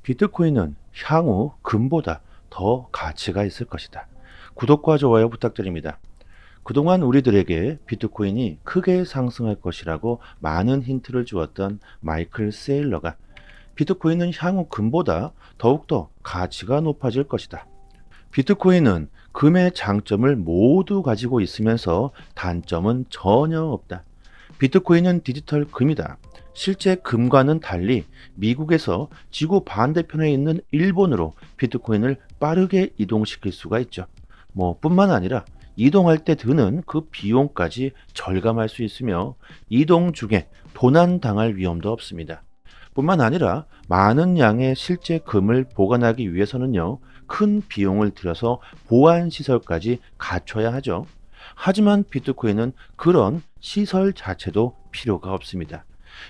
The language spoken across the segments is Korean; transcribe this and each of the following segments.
비트코인은 향후 금보다 더 가치가 있을 것이다. 구독과 좋아요 부탁드립니다. 그동안 우리들에게 비트코인이 크게 상승할 것이라고 많은 힌트를 주었던 마이클 세일러가 비트코인은 향후 금보다 더욱더 가치가 높아질 것이다. 비트코인은 금의 장점을 모두 가지고 있으면서 단점은 전혀 없다. 비트코인은 디지털 금이다. 실제 금과는 달리 미국에서 지구 반대편에 있는 일본으로 비트코인을 빠르게 이동시킬 수가 있죠. 뿐만 아니라 이동할 때 드는 그 비용까지 절감할 수 있으며 이동 중에 도난당할 위험도 없습니다. 뿐만 아니라 많은 양의 실제 금을 보관하기 위해서는요, 큰 비용을 들여서 보안 시설까지 갖춰야 하죠. 하지만 비트코인은 그런 시설 자체도 필요가 없습니다.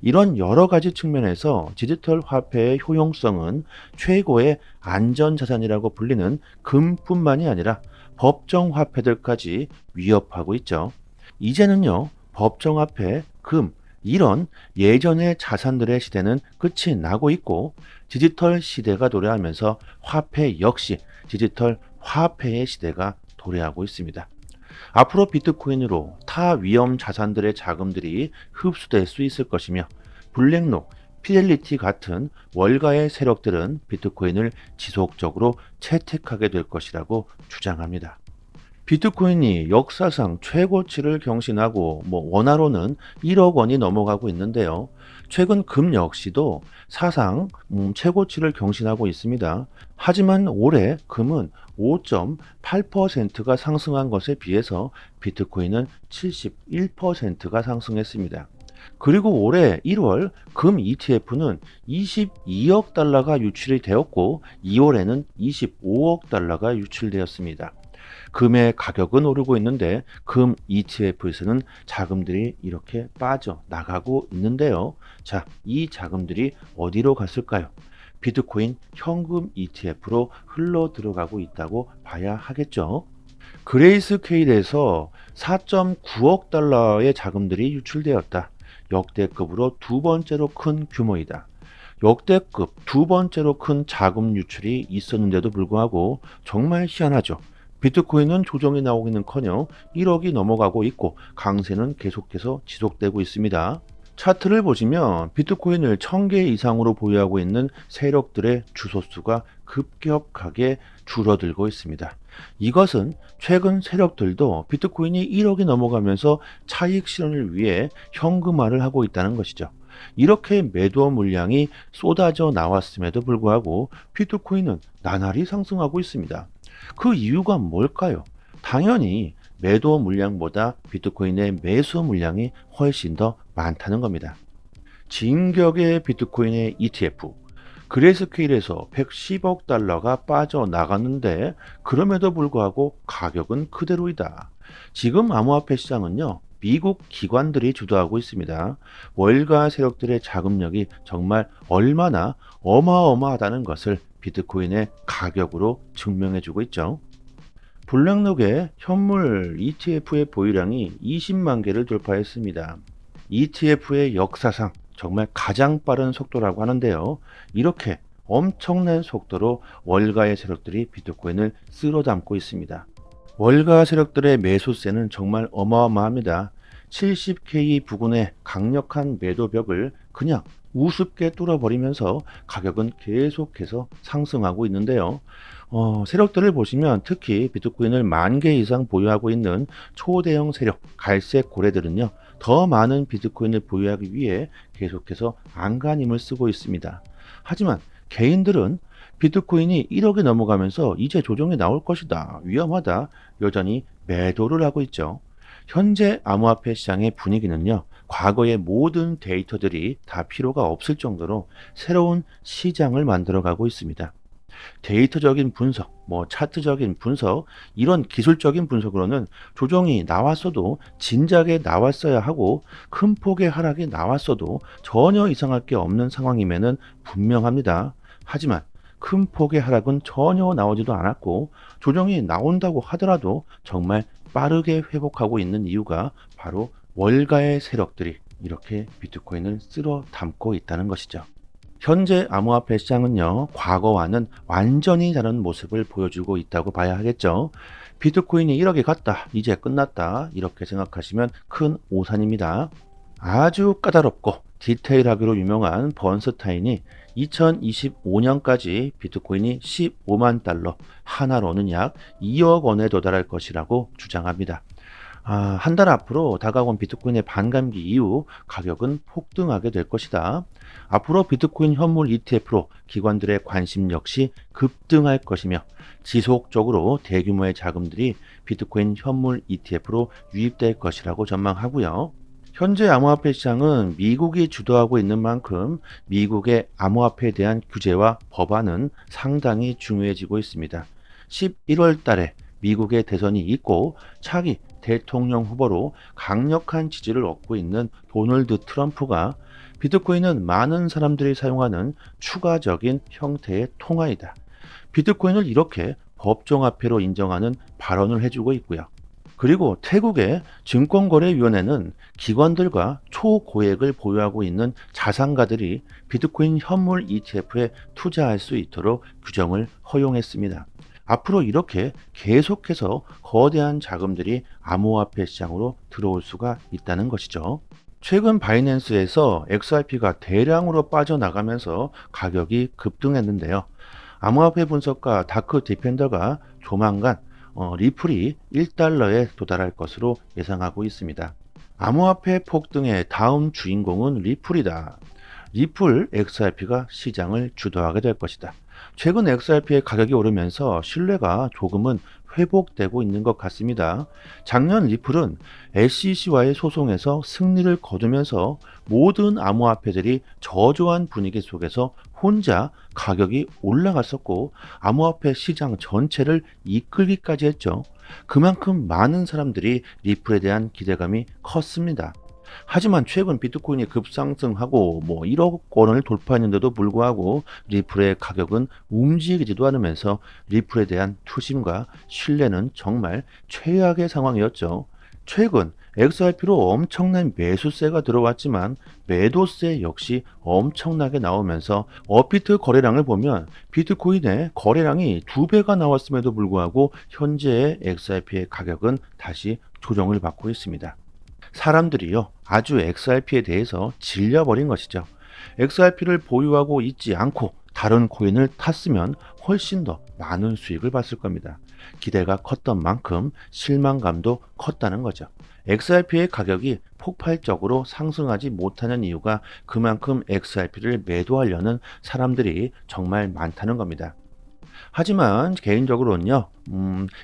이런 여러 가지 측면에서 디지털 화폐의 효용성은 최고의 안전자산이라고 불리는 금뿐만이 아니라 법정 화폐들까지 위협하고 있죠. 이제는요, 법정 화폐, 금, 이런 예전의 자산들의 시대는 끝이 나고 있고 디지털 시대가 도래하면서 화폐 역시 디지털 화폐의 시대가 도래하고 있습니다. 앞으로 비트코인으로 타 위험 자산들의 자금들이 흡수될 수 있을 것이며 블랙록, 피델리티 같은 월가의 세력들은 비트코인을 지속적으로 채택하게 될 것이라고 주장합니다. 비트코인이 역사상 최고치를 경신하고 원화로는 1억 원이 넘어가고 있는데요. 최근 금 역시도 사상 최고치를 경신하고 있습니다. 하지만 올해 금은 5.8%가 상승한 것에 비해서 비트코인은 71%가 상승했습니다. 그리고 올해 1월 금 ETF는 22억 달러가 유출이 되었고 2월에는 25억 달러가 유출되었습니다. 금의 가격은 오르고 있는데 금 ETF에서는 자금들이 이렇게 빠져나가고 있는데요. 자, 이 자금들이 어디로 갔을까요? 비트코인 현금 ETF로 흘러 들어가고 있다고 봐야 하겠죠. 그레이스케일에서 4.9억 달러의 자금들이 유출되었다. 역대급으로 두 번째로 큰 규모이다. 역대급 두 번째로 큰 자금 유출이 있었는데도 불구하고 정말 희한하죠. 비트코인은 조정이 나오기는커녕 1억이 넘어가고 있고 강세는 계속해서 지속되고 있습니다. 차트를 보시면 비트코인을 1000개 이상으로 보유하고 있는 세력들의 주소수가 급격하게 줄어들고 있습니다. 이것은 최근 세력들도 비트코인이 1억이 넘어가면서 차익 실현을 위해 현금화를 하고 있다는 것이죠. 이렇게 매도 물량이 쏟아져 나왔음에도 불구하고 비트코인은 나날이 상승하고 있습니다. 그 이유가 뭘까요? 당연히 매도 물량보다 비트코인의 매수 물량이 훨씬 더 많다는 겁니다. 진격의 비트코인의 ETF, 그레이스케일에서 110억 달러가 빠져나갔는데 그럼에도 불구하고 가격은 그대로이다. 지금 암호화폐 시장은요, 미국 기관들이 주도하고 있습니다. 월가 세력들의 자금력이 정말 얼마나 어마어마하다는 것을 비트코인의 가격으로 증명해주고 있죠. 블랙록의 현물 ETF의 보유량이 20만 개를 돌파했습니다. ETF의 역사상 정말 가장 빠른 속도라고 하는데요. 이렇게 엄청난 속도로 월가의 세력들이 비트코인을 쓸어 담고 있습니다. 월가 세력들의 매수세는 정말 어마어마합니다. 70K 부근의 강력한 매도벽을 그냥 우습게 뚫어버리면서 가격은 계속해서 상승하고 있는데요. 세력들을 보시면 특히 비트코인을 10,000개 이상 보유하고 있는 초대형 세력, 갈색 고래들은요, 더 많은 비트코인을 보유하기 위해 계속해서 안간힘을 쓰고 있습니다. 하지만 개인들은 비트코인이 1억이 넘어가면서 이제 조정이 나올 것이다, 위험하다, 여전히 매도를 하고 있죠. 현재 암호화폐 시장의 분위기는요, 과거의 모든 데이터들이 다 필요가 없을 정도로 새로운 시장을 만들어가고 있습니다. 데이터적인 분석, 차트적인 분석, 이런 기술적인 분석으로는 조정이 나왔어도 진작에 나왔어야 하고 큰 폭의 하락이 나왔어도 전혀 이상할 게 없는 상황임에는 분명합니다. 하지만 큰 폭의 하락은 전혀 나오지도 않았고 조정이 나온다고 하더라도 정말 빠르게 회복하고 있는 이유가 바로 월가의 세력들이 이렇게 비트코인을 쓸어 담고 있다는 것이죠. 현재 암호화폐 시장은요, 과거와는 완전히 다른 모습을 보여주고 있다고 봐야 하겠죠. 비트코인이 1억이 갔다, 이제 끝났다, 이렇게 생각하시면 큰 오산입니다. 아주 까다롭고 디테일하기로 유명한 번스타인이 2025년까지 비트코인이 15만 달러, 하나로는 약 2억 원에 도달할 것이라고 주장합니다. 한 달 앞으로 다가온 비트코인의 반감기 이후 가격은 폭등하게 될 것이다. 앞으로 비트코인 현물 ETF로 기관들의 관심 역시 급등할 것이며 지속적으로 대규모의 자금들이 비트코인 현물 ETF로 유입될 것이라고 전망하고요. 현재 암호화폐 시장은 미국이 주도하고 있는 만큼 미국의 암호화폐에 대한 규제와 법안은 상당히 중요해지고 있습니다. 11월 달에 미국의 대선이 있고 차기 대통령 후보로 강력한 지지를 얻고 있는 도널드 트럼프가 비트코인은 많은 사람들이 사용하는 추가적인 형태의 통화이다, 비트코인을 이렇게 법정화폐로 인정하는 발언을 해주고 있고요. 그리고 태국의 증권거래위원회는 기관들과 초고액을 보유하고 있는 자산가들이 비트코인 현물 ETF에 투자할 수 있도록 규정을 허용했습니다. 앞으로 이렇게 계속해서 거대한 자금들이 암호화폐 시장으로 들어올 수가 있다는 것이죠. 최근 바이낸스에서 XRP가 대량으로 빠져나가면서 가격이 급등했는데요. 암호화폐 분석가 다크 디펜더가 조만간 리플이 1달러에 도달할 것으로 예상하고 있습니다. 암호화폐 폭등의 다음 주인공은 리플이다. 리플 XRP가 시장을 주도하게 될 것이다. 최근 XRP의 가격이 오르면서 신뢰가 조금은 회복되고 있는 것 같습니다. 작년 리플은 SEC와의 소송에서 승리를 거두면서 모든 암호화폐들이 저조한 분위기 속에서 혼자 가격이 올라갔었고 암호화폐 시장 전체를 이끌기까지 했죠. 그만큼 많은 사람들이 리플에 대한 기대감이 컸습니다. 하지만 최근 비트코인이 급상승하고 1억 원을 돌파했는데도 불구하고 리플의 가격은 움직이지도 않으면서 리플에 대한 투심과 신뢰는 정말 최악의 상황이었죠. 최근 XRP로 엄청난 매수세가 들어왔지만 매도세 역시 엄청나게 나오면서 업비트 거래량을 보면 비트코인의 거래량이 2배가 나왔음에도 불구하고 현재의 XRP의 가격은 다시 조정을 받고 있습니다. 사람들이요, 아주 XRP에 대해서 질려버린 것이죠. XRP를 보유하고 있지 않고 다른 코인을 탔으면 훨씬 더 많은 수익을 봤을 겁니다. 기대가 컸던 만큼 실망감도 컸다는 거죠. XRP의 가격이 폭발적으로 상승하지 못하는 이유가 그만큼 XRP를 매도하려는 사람들이 정말 많다는 겁니다. 하지만 개인적으로는요,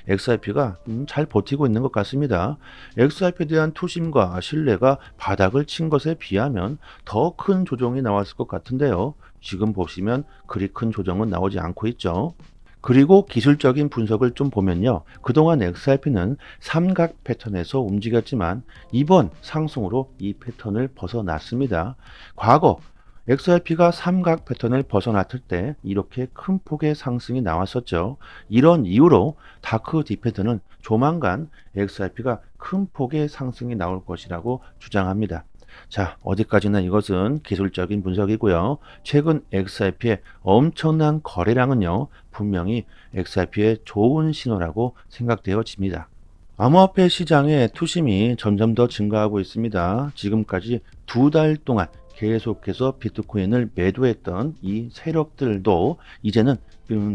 XRP가 잘 버티고 있는 것 같습니다. XRP에 대한 투심과 신뢰가 바닥을 친 것에 비하면 더 큰 조정이 나왔을 것 같은데요. 지금 보시면 그리 큰 조정은 나오지 않고 있죠. 그리고 기술적인 분석을 좀 보면요, 그동안 XRP는 삼각 패턴에서 움직였지만 이번 상승으로 이 패턴을 벗어났습니다. 과거 XRP가 삼각 패턴을 벗어났을 때 이렇게 큰 폭의 상승이 나왔었죠. 이런 이유로 다크 디펜더는 조만간 XRP가 큰 폭의 상승이 나올 것이라고 주장합니다. 자, 어디까지나 이것은 기술적인 분석이고요. 최근 XRP의 엄청난 거래량은요, 분명히 XRP의 좋은 신호라고 생각되어집니다. 암호화폐 시장의 투심이 점점 더 증가하고 있습니다. 지금까지 2달 동안 계속해서 비트코인을 매도했던 이 세력들도 이제는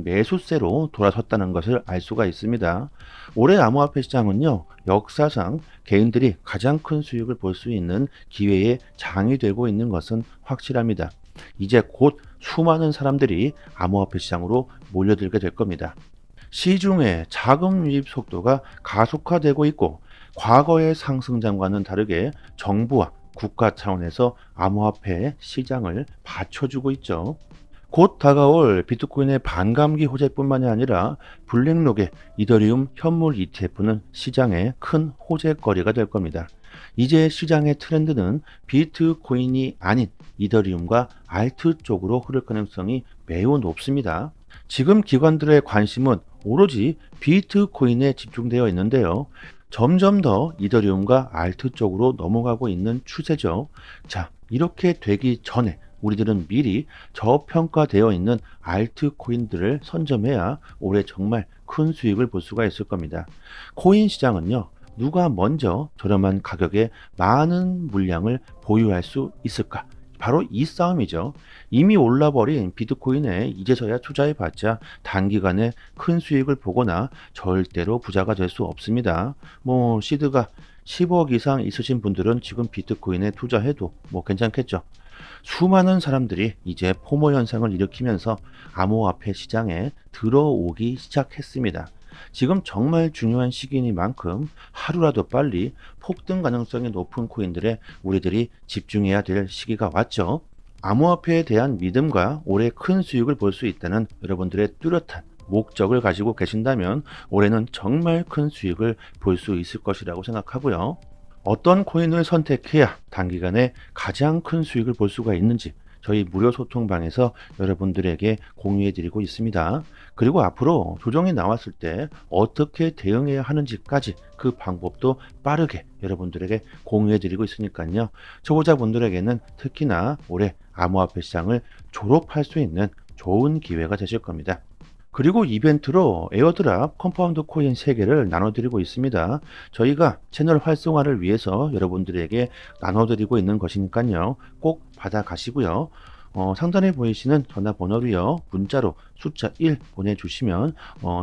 매수세로 돌아섰다는 것을 알 수가 있습니다. 올해 암호화폐 시장은요, 역사상 개인들이 가장 큰 수익을 볼 수 있는 기회의 장이 되고 있는 것은 확실합니다. 이제 곧 수많은 사람들이 암호화폐 시장으로 몰려들게 될 겁니다. 시중의 자금 유입 속도가 가속화되고 있고 과거의 상승장과는 다르게 정부와 국가 차원에서 암호화폐 시장을 받쳐주고 있죠. 곧 다가올 비트코인의 반감기 호재뿐만이 아니라 블랙록의 이더리움 현물 ETF는 시장의 큰 호재거리가 될 겁니다. 이제 시장의 트렌드는 비트코인이 아닌 이더리움과 알트 쪽으로 흐를 가능성이 매우 높습니다. 지금 기관들의 관심은 오로지 비트코인에 집중되어 있는데요. 점점 더 이더리움과 알트 쪽으로 넘어가고 있는 추세죠. 자, 이렇게 되기 전에 우리들은 미리 저평가되어 있는 알트코인들을 선점해야 올해 정말 큰 수익을 볼 수가 있을 겁니다. 코인 시장은요, 누가 먼저 저렴한 가격에 많은 물량을 보유할 수 있을까? 바로 이 싸움이죠. 이미 올라버린 비트코인에 이제서야 투자해봤자 단기간에 큰 수익을 보거나 절대로 부자가 될 수 없습니다. 뭐 시드가 10억 이상 있으신 분들은 지금 비트코인에 투자해도 뭐 괜찮겠죠. 수많은 사람들이 이제 포모 현상을 일으키면서 암호화폐 시장에 들어오기 시작했습니다. 지금 정말 중요한 시기이니만큼 하루라도 빨리 폭등 가능성이 높은 코인들에 우리들이 집중해야 될 시기가 왔죠. 암호화폐에 대한 믿음과 올해 큰 수익을 볼 수 있다는 여러분들의 뚜렷한 목적을 가지고 계신다면 올해는 정말 큰 수익을 볼 수 있을 것이라고 생각하고요. 어떤 코인을 선택해야 단기간에 가장 큰 수익을 볼 수가 있는지 저희 무료 소통방에서 여러분들에게 공유해 드리고 있습니다. 그리고 앞으로 조정이 나왔을 때 어떻게 대응해야 하는지까지 그 방법도 빠르게 여러분들에게 공유해 드리고 있으니까요. 초보자분들에게는 특히나 올해 암호화폐 시장을 졸업할 수 있는 좋은 기회가 되실 겁니다. 그리고 이벤트로 에어드랍 컴파운드 코인 3개를 나눠드리고 있습니다. 저희가 채널 활성화를 위해서 여러분들에게 나눠드리고 있는 것이니까요. 꼭 받아가시고요. 상단에 보이시는 전화번호로요. 문자로 숫자 1 보내주시면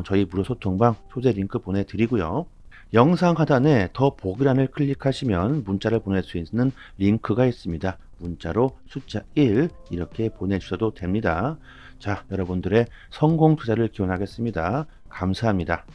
저희 무료 소통방 초대 링크 보내드리고요. 영상 하단에 더 보기란을 클릭하시면 문자를 보낼 수 있는 링크가 있습니다. 문자로 숫자 1 이렇게 보내주셔도 됩니다. 자, 여러분들의 성공 투자를 기원하겠습니다. 감사합니다.